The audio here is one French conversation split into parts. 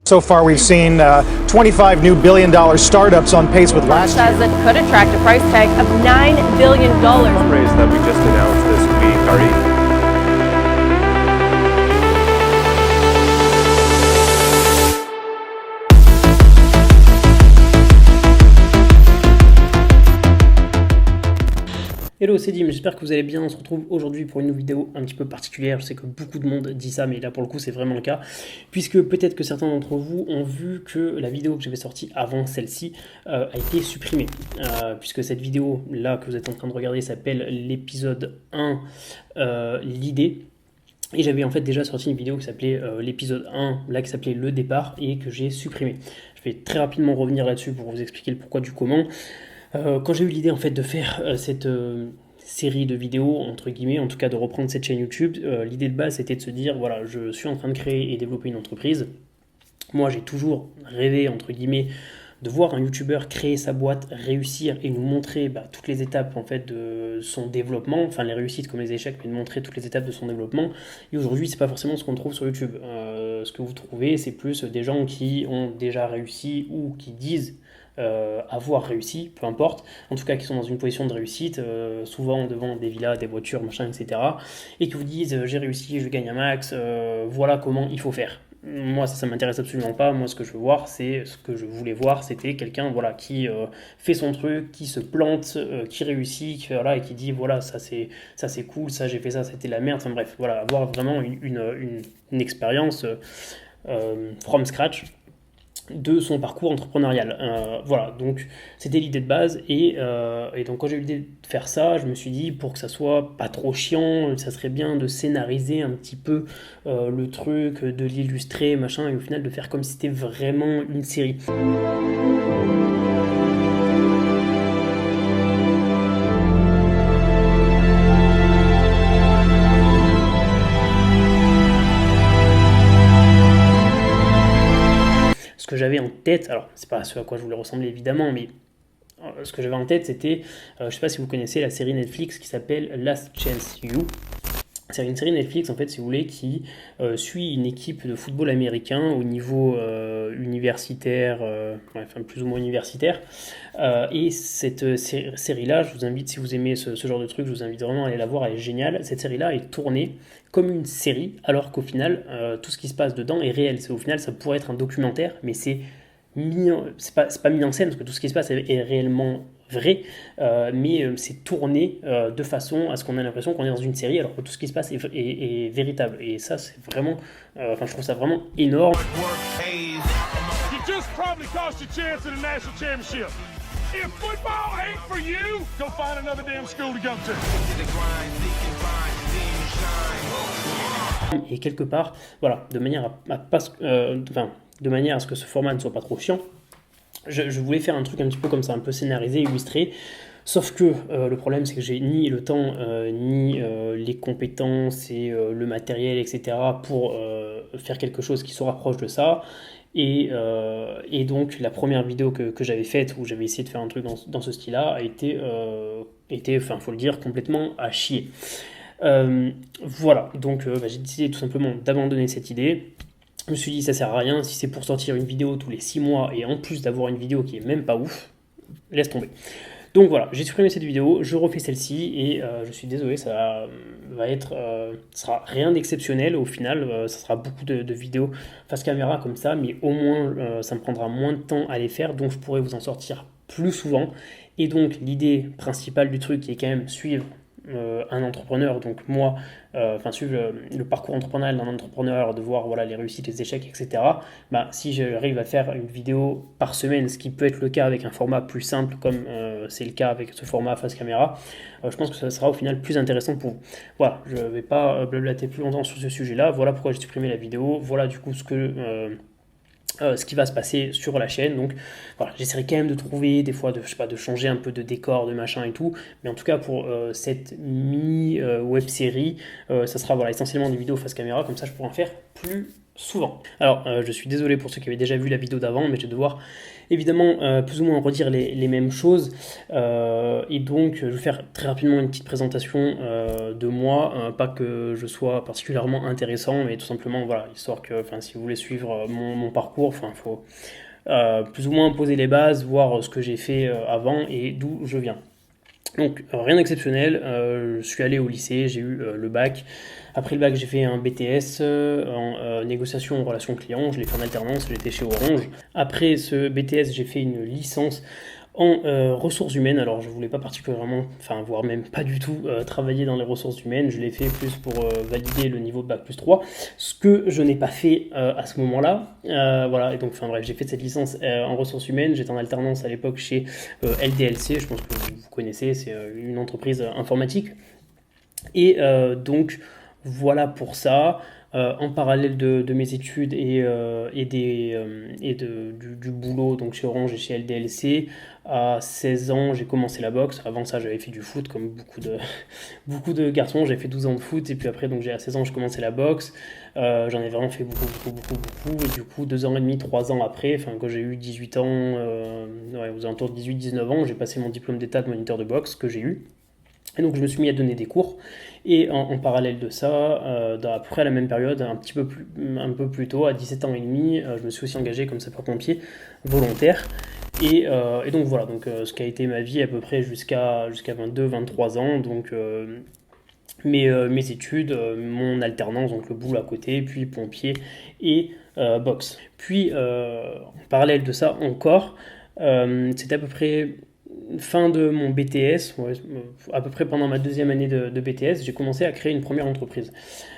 So far, we've seen 25 new billion-dollar startups on pace with last year. Says it could attract a price tag of $9 billion. Fundraise that we just announced this week are Hello, c'est Dim, j'espère que vous allez bien. On se retrouve aujourd'hui pour une nouvelle vidéo un petit peu particulière. Je sais que beaucoup de monde dit ça, mais là pour le coup c'est vraiment le cas. Puisque peut-être que certains d'entre vous ont vu que la vidéo que j'avais sortie avant celle-ci a été supprimée. Puisque cette vidéo là que vous êtes en train de regarder s'appelle l'épisode 1, l'idée. Et j'avais en fait déjà sorti une vidéo qui s'appelait l'épisode 1, là qui s'appelait le départ et que j'ai supprimé. Je vais très rapidement revenir là-dessus pour vous expliquer le pourquoi du comment. Quand j'ai eu l'idée en fait de faire cette série de vidéos, entre guillemets, en tout cas de reprendre cette chaîne YouTube, l'idée de base c'était de se dire, voilà, je suis en train de créer et développer une entreprise. Moi j'ai toujours rêvé, entre guillemets, de voir un YouTuber créer sa boîte, réussir et nous montrer toutes les étapes en fait de son développement, enfin les réussites comme les échecs, mais de montrer toutes les étapes de son développement. Et aujourd'hui c'est pas forcément ce qu'on trouve sur YouTube. Ce que vous trouvez c'est plus des gens qui ont déjà réussi ou qui disent avoir réussi, peu importe, en tout cas qui sont dans une position de réussite, souvent devant des villas, des voitures, machin, etc. Et qui vous disent j'ai réussi, je gagne un max, voilà comment il faut faire. Moi ça m'intéresse absolument pas. Moi ce que je veux voir, c'est ce que je voulais voir, c'était quelqu'un voilà, qui fait son truc, qui se plante, qui réussit, qui, voilà, et qui dit voilà ça c'est cool, ça j'ai fait ça, c'était la merde, enfin bref, voilà, avoir vraiment une expérience from scratch de son parcours entrepreneurial. Voilà, donc c'était l'idée de base et donc quand j'ai eu l'idée de faire ça, je me suis dit pour que ça soit pas trop chiant, ça serait bien de scénariser un petit peu le truc, de l'illustrer, machin, et au final de faire comme si c'était vraiment une série. Ce que j'avais en tête, alors c'est pas ce à quoi je voulais ressembler évidemment, mais ce que j'avais en tête c'était, je sais pas si vous connaissez la série Netflix qui s'appelle Last Chance You. C'est une série Netflix en fait si vous voulez qui suit une équipe de football américain au niveau universitaire, enfin plus ou moins universitaire, et cette série là, je vous invite, si vous aimez ce genre de truc, je vous invite vraiment à aller la voir, elle est géniale. Cette série là est tournée comme une série alors qu'au final tout ce qui se passe dedans est réel. Au final ça pourrait être un documentaire mais c'est pas mis en scène parce que tout ce qui se passe est réellement vrai, mais c'est tourné de façon à ce qu'on ait l'impression qu'on est dans une série alors que tout ce qui se passe est véritable, et ça c'est vraiment je trouve ça vraiment énorme. Et quelque part voilà, de manière de manière à ce que ce format ne soit pas trop chiant, je voulais faire un truc un petit peu comme ça, un peu scénarisé, illustré. Sauf que le problème, c'est que j'ai ni le temps, ni les compétences et le matériel, etc. pour faire quelque chose qui se rapproche de ça. Et donc, la première vidéo que j'avais faite, où j'avais essayé de faire un truc dans ce style-là, a été, faut le dire, complètement à chier. Voilà, donc j'ai décidé tout simplement d'abandonner cette idée. Je me suis dit ça sert à rien, si c'est pour sortir une vidéo tous les 6 mois et en plus d'avoir une vidéo qui est même pas ouf, laisse tomber. Donc voilà, j'ai supprimé cette vidéo, je refais celle-ci et je suis désolé, ça sera rien d'exceptionnel au final, ça sera beaucoup de vidéos face caméra comme ça, mais au moins ça me prendra moins de temps à les faire, donc je pourrai vous en sortir plus souvent. Et donc l'idée principale du truc qui est quand même suivre un entrepreneur, donc moi, suivre le parcours entrepreneurial d'un entrepreneur, de voir voilà, les réussites, les échecs, etc. Si j'arrive à faire une vidéo par semaine, ce qui peut être le cas avec un format plus simple, comme c'est le cas avec ce format face caméra, je pense que ça sera au final plus intéressant pour vous. Voilà, je ne vais pas blablater plus longtemps sur ce sujet-là. Voilà pourquoi j'ai supprimé la vidéo. Voilà du coup ce qui va se passer sur la chaîne. Donc voilà, j'essaierai quand même de trouver des fois de changer un peu de décor, de machin et tout, mais en tout cas pour cette mini web série, ça sera voilà, essentiellement des vidéos face caméra, comme ça je pourrai en faire plus souvent. Alors, je suis désolé pour ceux qui avaient déjà vu la vidéo d'avant, mais je vais devoir évidemment plus ou moins redire les mêmes choses. Et donc, je vais faire très rapidement une petite présentation de moi. Pas que je sois particulièrement intéressant, mais tout simplement, voilà, histoire que, si vous voulez suivre mon parcours, il faut plus ou moins poser les bases, voir ce que j'ai fait avant et d'où je viens. Donc rien d'exceptionnel, je suis allé au lycée, j'ai eu le bac. Après le bac, j'ai fait un BTS en négociation en relation client, je l'ai fait en alternance, j'étais chez Orange. Après ce BTS, j'ai fait une licence en ressources humaines. Alors je voulais pas particulièrement, voire même pas du tout travailler dans les ressources humaines, je l'ai fait plus pour valider le niveau de bac plus 3, ce que je n'ai pas fait à ce moment-là. Voilà, et donc bref, j'ai fait cette licence en ressources humaines, j'étais en alternance à l'époque chez LDLC, je pense que vous connaissez, c'est une entreprise informatique. Et donc voilà pour ça. En parallèle de mes études et du boulot donc chez Orange et chez LDLC, à 16 ans, j'ai commencé la boxe. Avant ça, j'avais fait du foot comme beaucoup de garçons. J'ai fait 12 ans de foot et puis après, donc à 16 ans, je commençais la boxe. J'en ai vraiment fait beaucoup. Et du coup, 2 ans et demi, 3 ans après, quand j'ai eu 18 ans, aux alentours de 18-19 ans, j'ai passé mon diplôme d'état de moniteur de boxe que j'ai eu. Et donc je me suis mis à donner des cours et en parallèle de ça, à peu près à la même période, un peu plus tôt, à 17 ans et demi, je me suis aussi engagé comme sapeur-pompier volontaire. Et donc voilà, ce qui a été ma vie à peu près jusqu'à 22-23 ans, donc mes études, mon alternance, donc le boulot à côté, puis pompier et boxe. Puis en parallèle de ça encore, c'était à peu près fin de mon BTS, à peu près pendant ma deuxième année de BTS, j'ai commencé à créer une première entreprise.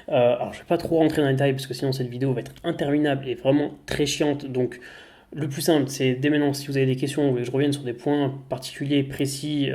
Alors je ne vais pas trop rentrer dans les détails parce que sinon cette vidéo va être interminable et vraiment très chiante, donc le plus simple, c'est dès maintenant, si vous avez des questions, vous voulez que je revienne sur des points particuliers, précis,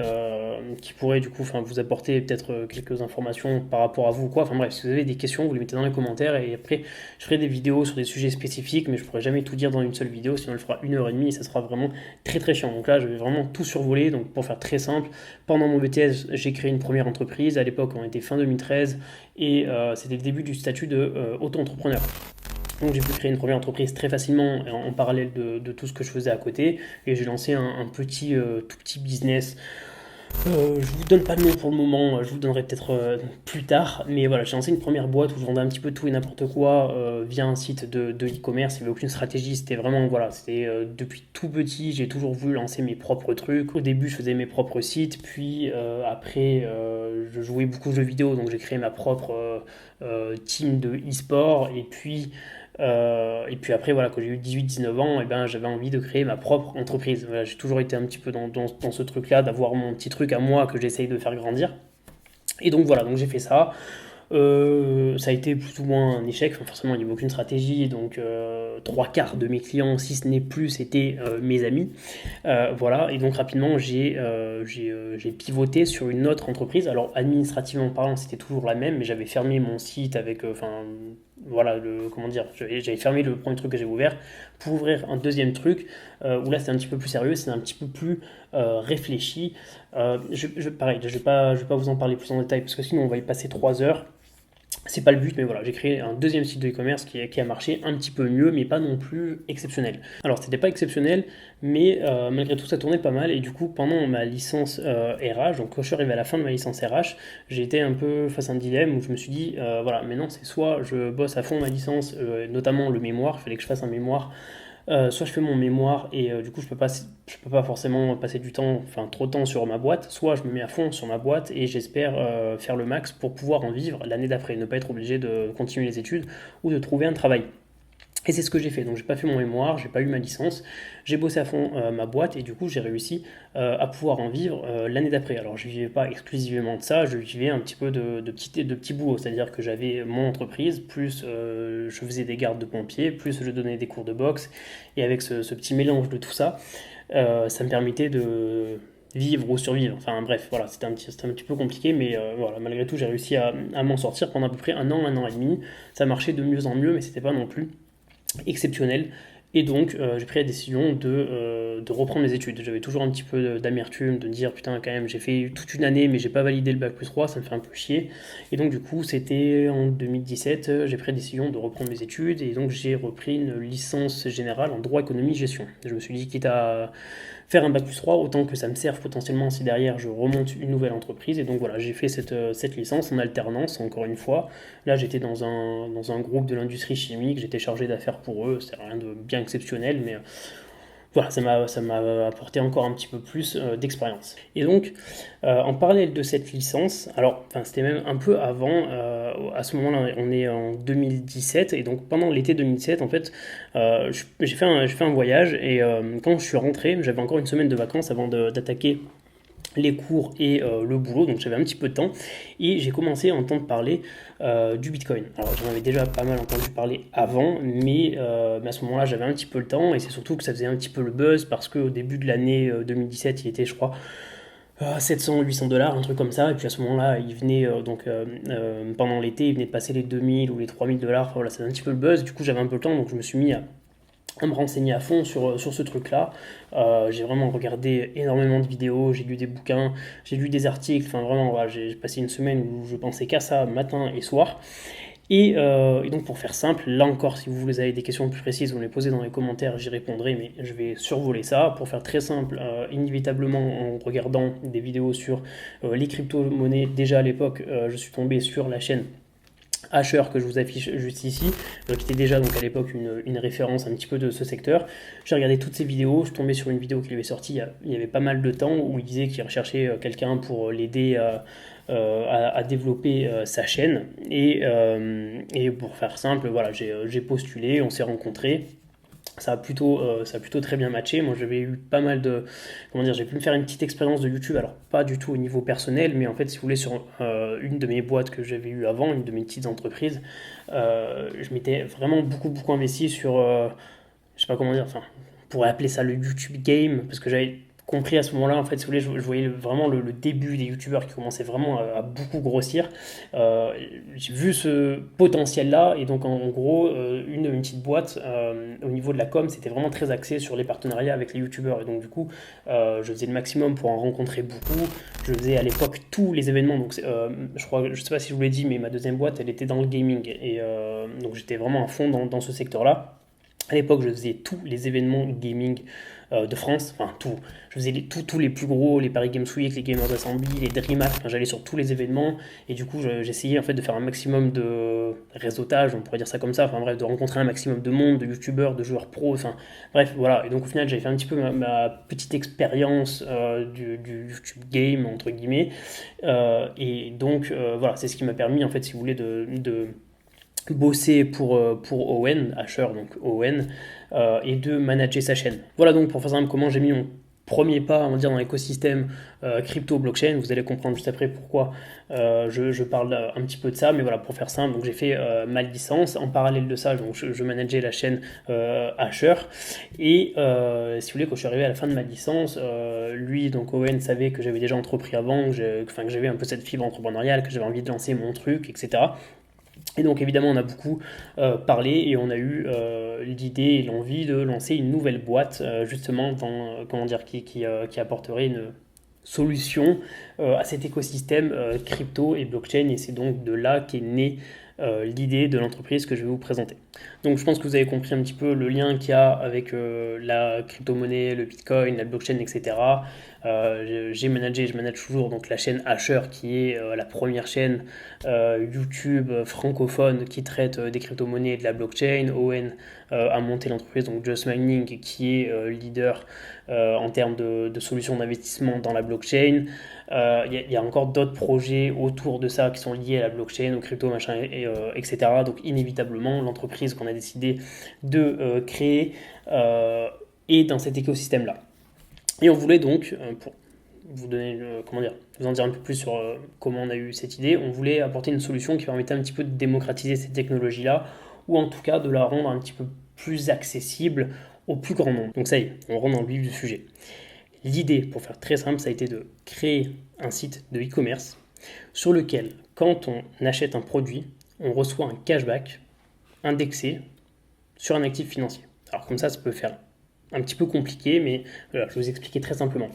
qui pourraient du coup vous apporter peut-être quelques informations par rapport à vous, quoi. Bref, si vous avez des questions, vous les mettez dans les commentaires et après, je ferai des vidéos sur des sujets spécifiques, mais je ne pourrai jamais tout dire dans une seule vidéo, sinon elle fera 1h30 et ça sera vraiment très très chiant. Donc là, je vais vraiment tout survoler. Donc pour faire très simple, pendant mon BTS, j'ai créé une première entreprise. À l'époque, on était fin 2013 et c'était le début du statut de auto-entrepreneur. Donc j'ai pu créer une première entreprise très facilement en parallèle de tout ce que je faisais à côté et j'ai lancé un tout petit business. Je vous donne pas de nom pour le moment, je vous donnerai peut-être plus tard, mais voilà, j'ai lancé une première boîte où je vendais un petit peu tout et n'importe quoi via un site de e-commerce. Il n'y avait aucune stratégie, c'était vraiment depuis tout petit, j'ai toujours voulu lancer mes propres trucs. Au début, je faisais mes propres sites, puis après, je jouais beaucoup de jeux vidéo, donc j'ai créé ma propre team de e-sport et puis après, voilà, quand j'ai eu 18-19 ans, j'avais envie de créer ma propre entreprise. Voilà, j'ai toujours été un petit peu dans ce truc-là, d'avoir mon petit truc à moi que j'essaye de faire grandir. Et donc voilà, donc j'ai fait ça. Ça a été plus ou moins un échec, forcément il n'y avait aucune stratégie, donc 3/4 de mes clients, si ce n'est plus, étaient mes amis. Voilà, et donc rapidement j'ai pivoté sur une autre entreprise. Alors administrativement parlant, c'était toujours la même, mais j'avais fermé mon site avec, j'avais fermé le premier truc que j'ai ouvert pour ouvrir un deuxième truc où là c'était un petit peu plus sérieux, c'était un petit peu plus réfléchi. Je vais pas vous en parler plus en détail parce que sinon on va y passer 3 heures. C'est pas le but, mais voilà, j'ai créé un deuxième site de e-commerce qui a marché un petit peu mieux, mais pas non plus exceptionnel. Alors, c'était pas exceptionnel, mais malgré tout, ça tournait pas mal. Et du coup, pendant ma licence RH, donc quand je suis arrivé à la fin de ma licence RH, j'ai été un peu face à un dilemme où je me suis dit, maintenant, c'est soit je bosse à fond ma licence, notamment le mémoire, il fallait que je fasse un mémoire. Soit je fais mon mémoire et du coup je peux pas forcément passer trop de temps sur ma boîte, soit je me mets à fond sur ma boîte et j'espère faire le max pour pouvoir en vivre l'année d'après, ne pas être obligé de continuer les études ou de trouver un travail. Et c'est ce que j'ai fait, donc j'ai pas fait mon mémoire, j'ai pas eu ma licence, j'ai bossé à fond ma boîte et du coup j'ai réussi à pouvoir en vivre l'année d'après. Alors je vivais pas exclusivement de ça, je vivais un petit peu de petits boulots, c'est-à-dire que j'avais mon entreprise, plus je faisais des gardes de pompiers, plus je donnais des cours de boxe, et avec ce petit mélange de tout ça, ça me permettait de vivre ou survivre. Enfin bref, voilà, c'était un petit peu compliqué, mais voilà, malgré tout j'ai réussi à m'en sortir pendant à peu près un an et demi. Ça marchait de mieux en mieux, mais c'était pas non plus exceptionnel. Et donc, j'ai pris la décision de reprendre mes études. J'avais toujours un petit peu d'amertume, de me dire, putain, quand même, j'ai fait toute une année, mais j'ai pas validé le bac+3, ça me fait un peu chier. Et donc, du coup, c'était en 2017, j'ai pris la décision de reprendre mes études, et donc j'ai repris une licence générale en droit, économie, gestion. Je me suis dit, quitte à faire un bac+3, autant que ça me serve potentiellement si derrière je remonte une nouvelle entreprise. Et donc voilà, j'ai fait cette licence en alternance, encore une fois. Là, j'étais dans un groupe de l'industrie chimique, j'étais chargé d'affaires pour eux, c'est rien de bien exceptionnel, mais voilà, ça m'a apporté encore un petit peu plus d'expérience. Et donc, en parallèle de cette licence, alors, c'était même un peu avant, à ce moment-là, on est en 2017, et donc pendant l'été 2017, en fait, j'ai fait un voyage, et quand je suis rentré, j'avais encore une semaine de vacances avant d'attaquer les cours et le boulot, donc j'avais un petit peu de temps, et j'ai commencé à entendre parler du Bitcoin. Alors j'en avais déjà pas mal entendu parler avant, mais à ce moment-là j'avais un petit peu le temps, et c'est surtout que ça faisait un petit peu le buzz, parce qu'au début de l'année 2017, il était, je crois, 700-800 $, un truc comme ça, et puis à ce moment-là, il venait, pendant l'été, il venait de passer les 2000 ou les 3000 $, voilà, c'était un petit peu le buzz, du coup j'avais un peu le temps, donc je me suis mis à me renseigner à fond sur ce truc-là. J'ai vraiment regardé énormément de vidéos, j'ai lu des bouquins, j'ai lu des articles, enfin vraiment, voilà, j'ai passé une semaine où je pensais qu'à ça matin et soir. Et donc pour faire simple, là encore, si vous avez des questions plus précises, vous me les posez dans les commentaires, j'y répondrai, mais je vais survoler ça. Pour faire très simple, inévitablement en regardant des vidéos sur les crypto-monnaies, déjà à l'époque, je suis tombé sur la chaîne Asher que je vous affiche juste ici, qui était déjà donc à l'époque une référence un petit peu de ce secteur. J'ai regardé toutes ces vidéos, je suis tombé sur une vidéo qui avait sorti il y avait pas mal de temps, où il disait qu'il recherchait quelqu'un pour l'aider à développer sa chaîne. Et pour faire simple, voilà, j'ai postulé, on s'est rencontrés. Ça a plutôt très bien matché. Moi, j'avais eu pas mal de, comment dire, j'ai pu me faire une petite expérience de YouTube, alors pas du tout au niveau personnel, mais en fait, si vous voulez, sur une de mes boîtes que j'avais eu avant, une de mes petites entreprises, je m'étais vraiment beaucoup investi sur, je sais pas comment dire, enfin, on pourrait appeler ça le YouTube game, parce que j'avais compris à ce moment-là, en fait, si vous voulez, je voyais vraiment le début des youtubeurs qui commençaient vraiment à beaucoup grossir. J'ai vu ce potentiel-là, et donc en gros, une petite boîte, au niveau de la com, c'était vraiment très axé sur les partenariats avec les youtubeurs, et donc du coup, je faisais le maximum pour en rencontrer beaucoup. Je faisais à l'époque tous les événements, donc je sais pas si je vous l'ai dit, mais ma deuxième boîte, elle était dans le gaming, et donc j'étais vraiment à fond dans ce secteur-là. À l'époque, je faisais tous les événements gaming de France, enfin tout. Je faisais tous les plus gros, les Paris Games Week, les Gamers Assembly, les DreamHack, enfin, j'allais sur tous les événements, et du coup j'essayais en fait de faire un maximum de réseautage, on pourrait dire ça comme ça, enfin bref, de rencontrer un maximum de monde, de youtubeurs, de joueurs pros, enfin bref, voilà. Et donc au final j'avais fait un petit peu ma petite expérience du YouTube game, entre guillemets, et donc voilà, c'est ce qui m'a permis en fait, si vous voulez, de bosser pour Owen, Asher, donc Owen, et de manager sa chaîne. Voilà donc pour faire simple comment j'ai mis mon premier pas, on va dire, dans l'écosystème crypto blockchain. Vous allez comprendre juste après pourquoi je parle un petit peu de ça, mais voilà, pour faire simple, donc j'ai fait ma licence. En parallèle de ça, donc je manageais la chaîne Asher, et si vous voulez, quand je suis arrivé à la fin de ma licence, lui, donc Owen, savait que j'avais déjà entrepris avant, que j'avais un peu cette fibre entrepreneuriale, que j'avais envie de lancer mon truc, etc. Et donc évidemment on a beaucoup parlé, et on a eu l'idée et l'envie de lancer une nouvelle boîte justement qui apporterait une solution à cet écosystème crypto et blockchain, et c'est donc de là qu'est née l'idée de l'entreprise que je vais vous présenter. Donc je pense que vous avez compris un petit peu le lien qu'il y a avec la crypto-monnaie, le bitcoin, la blockchain, etc. Je manage toujours donc la chaîne Asher, qui est la première chaîne YouTube francophone qui traite des crypto-monnaies et de la blockchain. Owen a monté l'entreprise donc Just Mining, qui est leader en termes de solutions d'investissement dans la blockchain. Il y a encore d'autres projets autour de ça qui sont liés à la blockchain, aux crypto, machin, etc. Donc inévitablement, l'entreprise qu'on a décidé de créer est dans cet écosystème-là. Et on voulait donc, pour vous donner, vous en dire un peu plus sur comment on a eu cette idée, on voulait apporter une solution qui permettait un petit peu de démocratiser cette technologie-là, ou en tout cas de la rendre un petit peu plus accessible au plus grand nombre. Donc ça y est, on rentre dans le vif du sujet. L'idée, pour faire très simple, ça a été de créer un site de e-commerce sur lequel, quand on achète un produit, on reçoit un cashback indexé sur un actif financier. Alors comme ça peut faire un petit peu compliqué, mais voilà, je vais vous expliquer très simplement.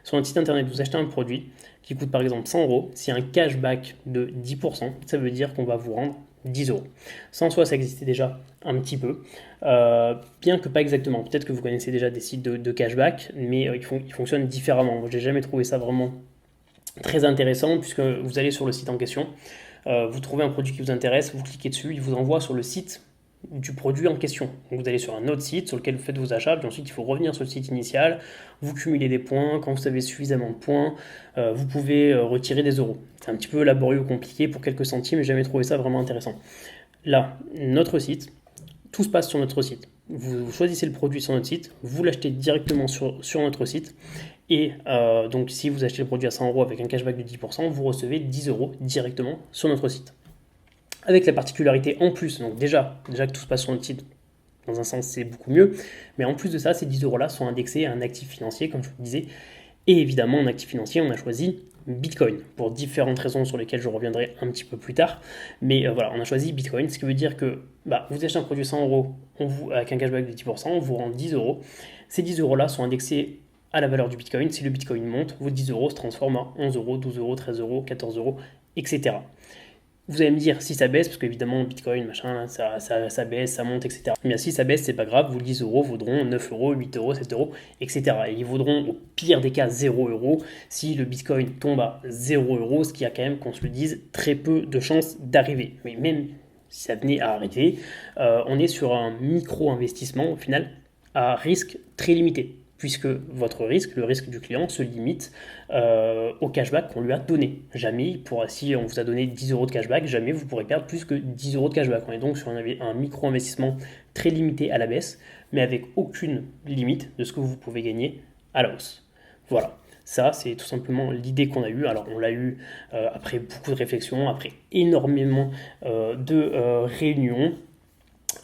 Sur notre site internet, vous achetez un produit qui coûte par exemple 100 €. S'il y a un cashback de 10%, ça veut dire qu'on va vous rendre 10 €. Ça en soi, ça existait déjà un petit peu, bien que pas exactement. Peut-être que vous connaissez déjà des sites de cashback, mais ils fonctionnent différemment. Moi, j'ai jamais trouvé ça vraiment très intéressant, puisque vous allez sur le site en question, vous trouvez un produit qui vous intéresse, vous cliquez dessus, il vous envoie sur le site du produit en question. Donc vous allez sur un autre site sur lequel vous faites vos achats, puis ensuite il faut revenir sur le site initial, vous cumulez des points, quand vous avez suffisamment de points, vous pouvez retirer des euros. C'est un petit peu laborieux, compliqué pour quelques centimes, mais j'ai jamais trouvé ça vraiment intéressant. Là, notre site, tout se passe sur notre site. Vous choisissez le produit sur notre site, vous l'achetez directement sur notre site, et donc si vous achetez le produit à 100 € avec un cashback de 10%, vous recevez 10 € directement sur notre site. Avec la particularité en plus, donc déjà que tout se passe sur notre site, dans un sens c'est beaucoup mieux, mais en plus de ça, ces 10 € là sont indexés à un actif financier, comme je vous le disais, et évidemment en actif financier, on a choisi Bitcoin, pour différentes raisons sur lesquelles je reviendrai un petit peu plus tard, mais voilà, on a choisi Bitcoin, ce qui veut dire que vous achetez un produit 100 €, avec un cashback de 10%, on vous rend 10 €, ces 10 € là sont indexés à la valeur du Bitcoin. Si le Bitcoin monte, vos 10 € se transforment en 11 €, 12 €, 13 €, 14 €, etc. Vous allez me dire si ça baisse, parce qu'évidemment, Bitcoin, machin, ça baisse, ça monte, etc. Mais si ça baisse, c'est pas grave, vos 10 € vaudront 9 €, 8 €, 7 €, etc. Et ils vaudront au pire des cas 0 € si le Bitcoin tombe à 0 €, ce qui a quand même, qu'on se le dise, très peu de chances d'arriver. Mais même si ça venait à arriver, on est sur un micro-investissement, au final, à risque très limité, puisque votre risque, le risque du client, se limite au cashback qu'on lui a donné. Jamais, si on vous a donné 10 € de cashback, jamais vous pourrez perdre plus que 10 € de cashback. On est donc sur un micro-investissement très limité à la baisse, mais avec aucune limite de ce que vous pouvez gagner à la hausse. Voilà, ça c'est tout simplement l'idée qu'on a eue. Alors on l'a eu après beaucoup de réflexions, après énormément de réunions,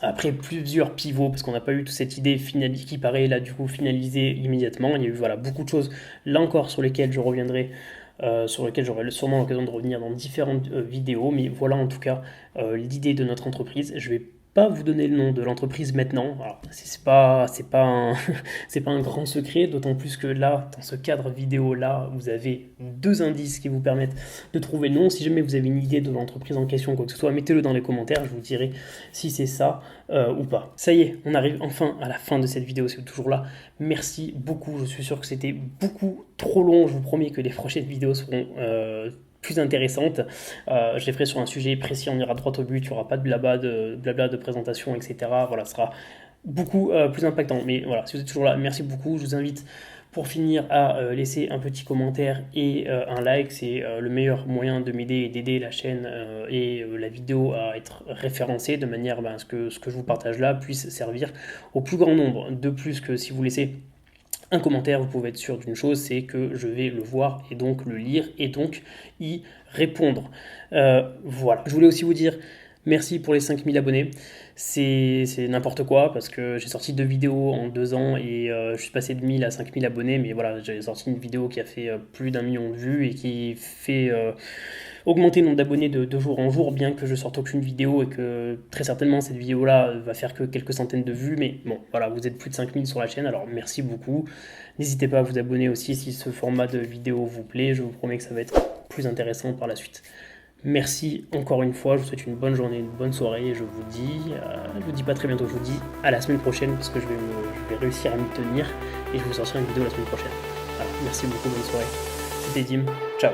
après plusieurs pivots, parce qu'on n'a pas eu toute cette idée qui paraît là du coup finalisée immédiatement. Il y a eu beaucoup de choses là encore sur lesquelles je reviendrai, sur lesquelles j'aurai sûrement l'occasion de revenir dans différentes vidéos, mais voilà en tout cas l'idée de notre entreprise. Je vais pas vous donner le nom de l'entreprise maintenant. Alors, c'est pas un grand secret, d'autant plus que là, dans ce cadre vidéo là, vous avez 2 indices qui vous permettent de trouver le nom. Si jamais vous avez une idée de l'entreprise en question, quoi que ce soit, mettez-le dans les commentaires, je vous dirai si c'est ça ou pas. Ça y est, on arrive enfin à la fin de cette vidéo, si vous êtes toujours là. Merci beaucoup, je suis sûr que c'était beaucoup trop long. Je vous promets que les prochaines vidéos seront plus intéressante. Je les ferai sur un sujet précis, on ira droit au but, il n'y aura pas de blabla de présentation, etc. Voilà, ce sera beaucoup plus impactant. Mais voilà, si vous êtes toujours là, merci beaucoup. Je vous invite pour finir à laisser un petit commentaire et un like. C'est le meilleur moyen de m'aider et d'aider la chaîne et la vidéo à être référencée de manière à ce que je vous partage là puisse servir au plus grand nombre. De plus que si vous laissez un commentaire, vous pouvez être sûr d'une chose, c'est que je vais le voir et donc le lire et donc y répondre. Voilà. Je voulais aussi vous dire merci pour les 5000 abonnés. C'est n'importe quoi parce que j'ai sorti 2 vidéos en 2 ans et je suis passé de 1000 à 5000 abonnés. Mais voilà, j'ai sorti une vidéo qui a fait plus d'1 million de vues et qui fait augmenter le nombre d'abonnés de jour en jour, bien que je sorte aucune vidéo et que très certainement cette vidéo-là va faire que quelques centaines de vues. Mais bon, voilà, vous êtes plus de 5000 sur la chaîne, alors merci beaucoup. N'hésitez pas à vous abonner aussi si ce format de vidéo vous plaît. Je vous promets que ça va être plus intéressant par la suite. Merci encore une fois, je vous souhaite une bonne journée, une bonne soirée et je vous dis pas très bientôt, je vous dis à la semaine prochaine parce que je vais réussir à m'y tenir et je vous sortirai une vidéo la semaine prochaine. Voilà, merci beaucoup, bonne soirée. C'était Dim, ciao.